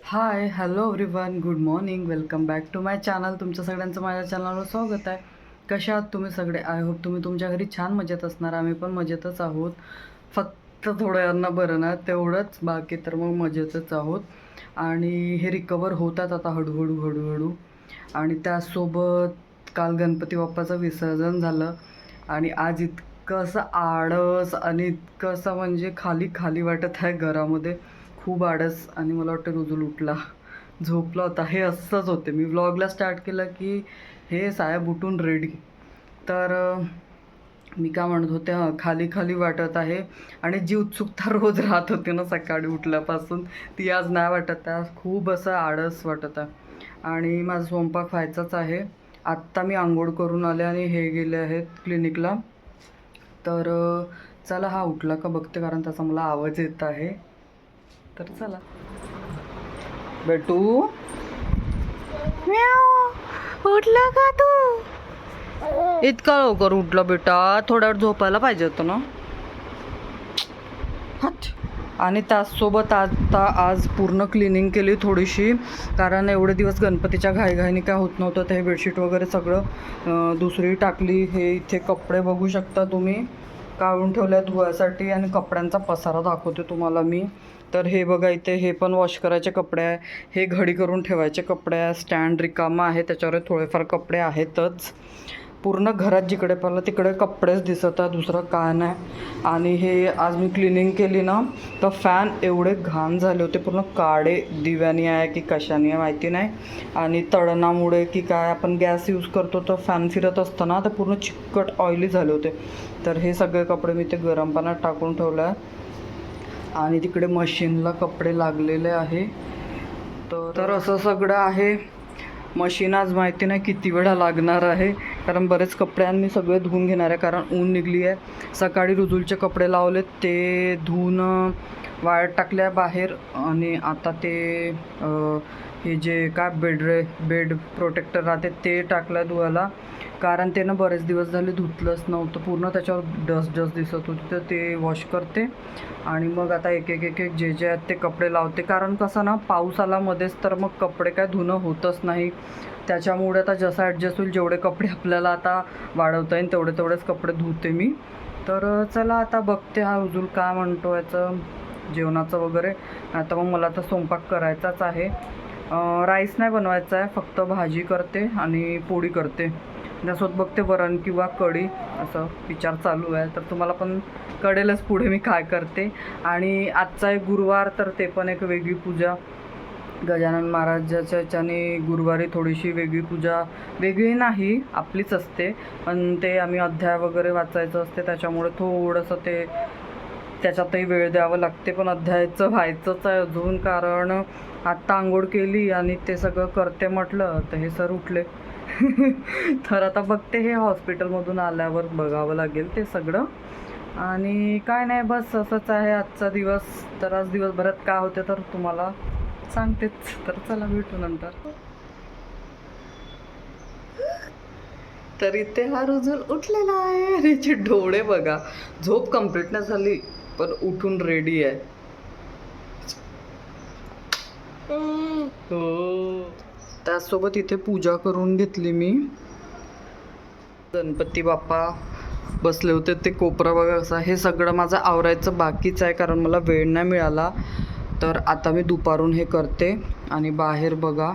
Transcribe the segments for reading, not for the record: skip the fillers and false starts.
High hello everyone, good morning, welcome back to my channel. तुमचं सगळ्यांचं माझ्या चॅनलवर स्वागत आहे. कशा आहात तुम्ही सगळे? आय होप तुम्ही तुमच्या घरी छान मजेत असणार. आम्ही पण मजेतच आहोत. फक्त थोडं यांना बरं ना तेवढंच, बाकी तर मग मजेतच आहोत. आणि हे रिकवर होतात आता हळूहळू. आणि त्यासोबत काल गणपती बाप्पाचं विसर्जन झालं आणि आज इतकं असं आळस आणि इतकं असं म्हणजे खाली खाली वाटत आहे घरामध्ये. खूप आळस. आणि मला वाटतं रुजूल उठला, झोपला होता. हे असंच होते. मी व्लॉगला स्टार्ट केलं की हे साहेब उठून रेडी. तर मी काय म्हणत होते, खाली खाली वाटत आहे. आणि जी उत्सुकता रोज राहत होती ना सकाळी उठल्यापासून, ती आज नाही वाटत आहे. आज खूप असं आळस वाटत आहे. आणि माझा स्वयंपाक व्हायचाच आहे. आत्ता मी आंघोळ करून आले आणि हे गेले आहेत क्लिनिकला. तर चला हा उठला का बघते, कारण त्याचा मला आवाज येत आहे. तर चला. बेटू उठला का तू? इतका लवकर उठला बेटा? थोड्या वेळ झोपायला पाहिजे होतं ना. आणि त्याचसोबत आज पूर्ण क्लिनिंग केली थोडीशी, कारण एवढे दिवस गणपतीच्या घाईघाईने काय होत नव्हतं. तर हे बेडशीट वगैरे सगळं दुसरी टाकली. हे इथे कपडे बघू शकता तुम्ही, काढून ठेवल्या धुवायसाठी. आणि कपड्यांचा पसारा दाखवते तुम्हाला मी. तर हे बघा, इथे हे पण वॉश करायचे कपडे आहे. हे घडी करून ठेवायचे कपडे आहे. स्टँड रिकामा आहे, त्याच्यावर थोडेफार कपडे आहेतच. पूर्ण घरात जिकडे पाहिलं तिकडे कपडेच दिसत आहे, दुसरं काय नाही. आणि हे आज मी क्लिनिंग केली ना, तर फॅन एवढे घाण झाले होते, पूर्ण काळे. दिव्यानी आहे की कशाने आहे माहिती नाही. आणि तळणामुळे की काय, आपण गॅस यूज करतो तर फॅन फिरत असताना तर पूर्ण चिकट ऑइली झाले होते. तर हे सगळे कपडे मी ते गरम पाण्यात टाकून ठेवलं आहे. आणि तिकडे मशीनला कपडे लागलेले आहे. तर असं सगळं आहे. मशीन आज माहिती नाही किती वेळा लागणार आहे, कारण बरेच कपडे मी सगळे धुवून घेणार आहे, कारण ऊन निघली आहे. सकाळी रुजूलचे कपडे लावलेत, ते धुवून वाळत टाकल्या बाहेर. आणि आता ते हे जे काय बेड प्रोटेक्टर राहते ते टाकलं धुवायला, कारण ते ना बरेच दिवस झाले धुतलंच नव्हतं. पूर्ण त्याच्यावर डस्ट दिसत होती. तर ते वॉश करते आणि मग आता एक जे आहेत ते कपडे लावते. कारण कसं ना, पाऊस आला मध्येच तर मग कपडे काय धुणं होतच नाही. त्याच्यामुळे आता जसं ॲडजस्ट होईल, जेवढे कपडे आपल्याला आता वाढवता येईल तेवढेच कपडे धुते मी. तर चला आता बघते हा रुजूल काय म्हणतो याचं जेवणाचं वगैरे. आता मग मला तर स्वयंपाक करायचाच आहे. राईस नाही बनवायचा आहे, फक्त भाजी करते आणि पोळी करते. त्यासोबत बघते वरण किंवा कढी, असं विचार चालू आहे. तर तुम्हाला पण कळेलच पुढे मी काय करते. आणि आजचा एक गुरुवार, तर ते पण एक वेगळी पूजा. गजानन महाराजाच्या ह्याच्याने गुरुवारी थोडीशी वेगळी पूजा, वेगळी नाही आपलीच असते, पण ते आम्ही अध्याय वगैरे वाचायचं असते, त्याच्यामुळे थोडंसं ते त्याच्यातही वेळ द्यावं लागते. पण अध्यायाचं व्हायचंच आहे अजून, कारण आत्ता आंघोळ केली आणि ते सगळं करते म्हटलं तर हे सर उठले. तर आता बघते, हे हॉस्पिटलमधून आल्यावर बघावं लागेल ते सगळं. आणि काय नाही, बस असंच आहे आजचा दिवस. तर आज दिवसभरात काय होते तर तुम्हाला सांगतेच. तर चला भेटू नंतर. तर इथे हा रुजूल उठलेला आहे. याचे डोळे बघा, झोप कंप्लीट नाही झाली पण उठून रेडी आहे. हो. त्याचसोबत इथे पूजा करून घेतली मी. गणपती बाप्पा बसले होते, ते कोपरा बघा कसा. हे सगळं माझं आवरायचं बाकीच आहे, कारण मला वेळ नाही मिळाला. तर आता मी दुपारून हे करते. आणि बाहेर बघा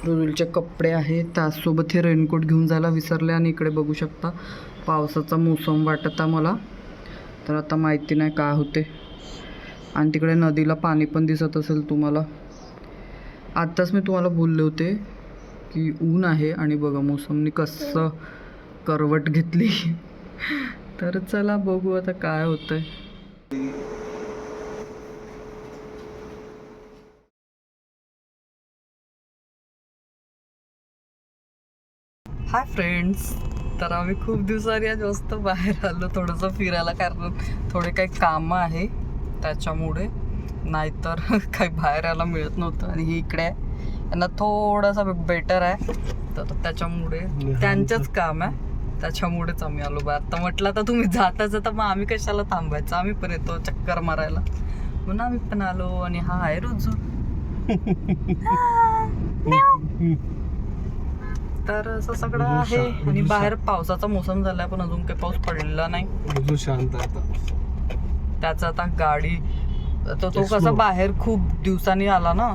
रुजूलचे कपडे आहेत, त्याचसोबत हे रेनकोट घेऊन जायला विसरले. आणि इकडे बघू शकता पावसाचा मोसम वाटत आहे मला. तर आता माहिती नाही काय होते. आणि तिकडे नदीला पाणी पण दिसत असेल तुम्हाला. आत्ताच मी तुम्हाला बोलले होते की ऊन आहे, आणि बघा मोसमनी कसं करवट घेतली. तर चला बघू आता काय होतंय. Hi friends. तर आम्ही खूप दिवसांनी आज मस्त बाहेर आलो थोडंसं फिरायला, कारण थोडे काही कामं आहे त्याच्यामुळे, नाहीतर काही बाहेर यायला मिळत नव्हतं. आणि ही इकडे आहे, यांना थोडंसं बेटर आहे तर त्याच्यामुळे त्यांचंच काम आहे. त्याच्यामुळेच आम्ही आलो बाहेर. आता म्हटलं आता तुम्ही जाताच तर मग आम्ही कशाला थांबायचं, आम्ही पण येतो चक्कर मारायला म्हणून आम्ही पण आलो. आणि हा आहे रुजू. तर असं सगळं आहे. आणि बाहेर पावसाचा मोसम झालाय पण अजून काही पाऊस पडलेला नाही. शांत आहे आता. त्याचा आता गाडी तो कसा बाहेर खूप दिवसांनी आला ना,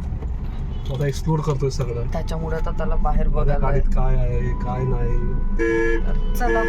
आता एक्सप्लोर करतोय सगळं, त्याच्यामुळे आता त्याला बाहेर बघायला गाडीत काय आहे काय नाही. चला.